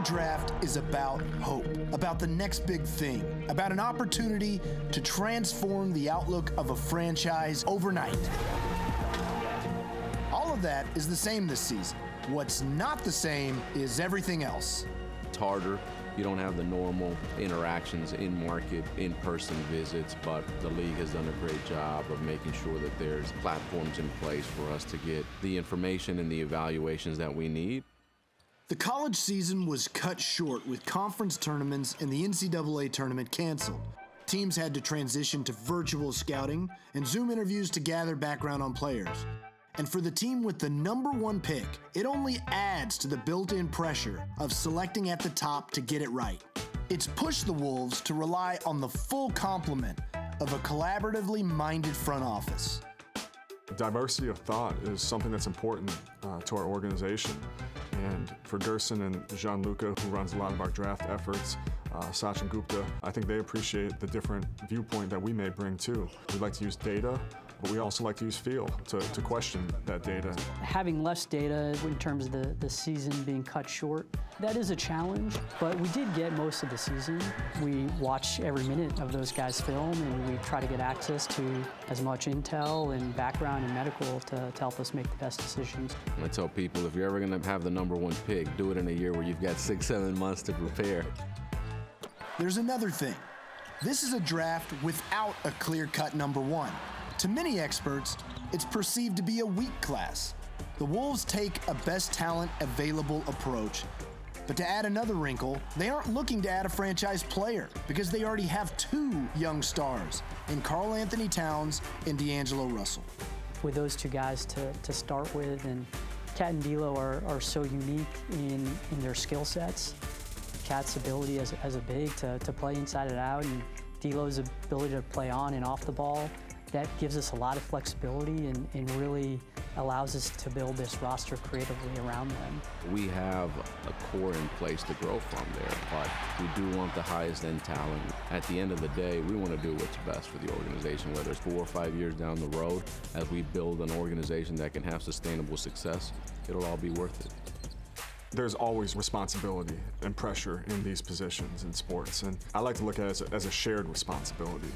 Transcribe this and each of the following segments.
draft is about hope, about the next big thing, about an opportunity to transform the outlook of a franchise overnight. All of that is the same this season. What's not the same is everything else. It's harder. You don't have the normal interactions in market, in-person visits, but the league has done a great job of making sure that there's platforms in place for us to get the information and the evaluations that we need. The college season was cut short with conference tournaments and the NCAA tournament canceled. Teams had to transition to virtual scouting and Zoom interviews to gather background on players. And for the team with the #1 pick, it only adds to the built-in pressure of selecting at the top to get it right. It's pushed the Wolves to rely on the full complement of a collaboratively minded front office. Diversity of thought is something that's important to our organization. And for Gerson and Gianluca, who runs a lot of our draft efforts, Sachin Gupta, I think they appreciate the different viewpoint that we may bring too. We like to use data, but we also like to use feel to question that data. Having less data in terms of the season being cut short, that is a challenge, but we did get most of the season. We watch every minute of those guys' film, and we try to get access to as much intel and background and medical to help us make the best decisions. I tell people, if you're ever going to have the #1 pick, do it in a year where you've got 6-7 months to prepare. There's another thing. This is a draft without a clear-cut #1. To many experts, it's perceived to be a weak class. The Wolves take a best talent available approach. But to add another wrinkle, they aren't looking to add a franchise player because they already have 2 young stars in Karl Anthony Towns and D'Angelo Russell. With those 2 guys to start with, and Cat and D'Lo are so unique in their skill sets. Cat's ability as a big to play inside and out, and D'Lo's ability to play on and off the ball, that gives us a lot of flexibility and really allows us to build this roster creatively around them. We have a core in place to grow from there, but we do want the highest end talent. At the end of the day, we want to do what's best for the organization, whether it's 4 or 5 years down the road. As we build an organization that can have sustainable success, it'll all be worth it. There's always responsibility and pressure in these positions in sports, and I like to look at it as a shared responsibility,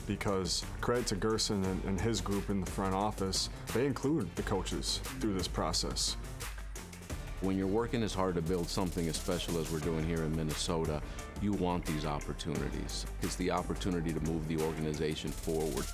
because credit to Gerson and his group in the front office, they include the coaches through this process. When you're working as hard to build something as special as we're doing here in Minnesota, you want these opportunities. It's the opportunity to move the organization forward.